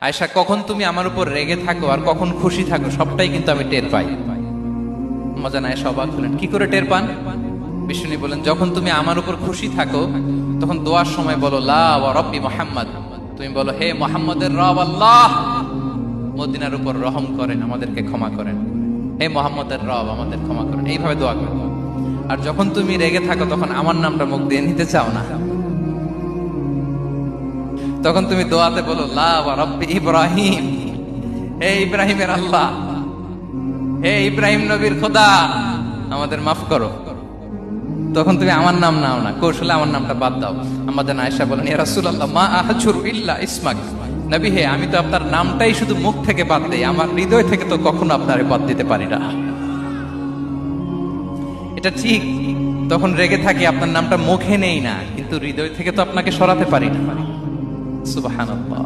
আয়েশা, কখন তুমি আমার উপর রেগে থাকো আর কখন খুশি থাকো সবটাই কিন্তু আমি টের পাই। মজান আয়েশা অবাক হলেন, কি করে টের পান? বিষ্ণু বলেন, যখন তুমি আমার উপর খুশি থাকো তখন দোয়ার সময় বলো লা ওয়া রাব্বি মুহাম্মদ, তুমি বলো হে মুহাম্মদের রব আল্লাহ, মদিনার উপর রহম করেন, আমাদেরকে ক্ষমা করেন, হে মুহাম্মদের রব আমাদের ক্ষমা করেন, এইভাবে দোয়া করো। আর যখন তুমি রেগে থাকো তখন আমার নামটা মুখ দিয়ে নিতে চাও না, তখন তুমি দোয়াতে বলো লা ওয়া রাব্বি ইব্রাহিম, হে ইব্রাহিমের আল্লাহ, হে ইব্রাহিম নবীর খোদা, আমাদের মাফ করো। তখন তুমি আমার নাম নাও না, কৌশলে আমার নামটা বাদ দাও। আমাদের আয়েশা বলেন, ইয়া রাসূলুল্লাহ মা আহজুরু ইল্লা ইসমাক, নবী হে, আমি তো আপনার নামটাই শুধু মুখ থেকে বাদ দেই, আমার হৃদয় থেকে তো কখনো আপনারে বাদ দিতে পারি না। এটা ঠিক, তখন রেগে থাকি, আপনার নামটা মুখে নেই না, কিন্তু হৃদয় থেকে তো আপনাকে সরাতে পারি না। সুবহানাল্লাহ।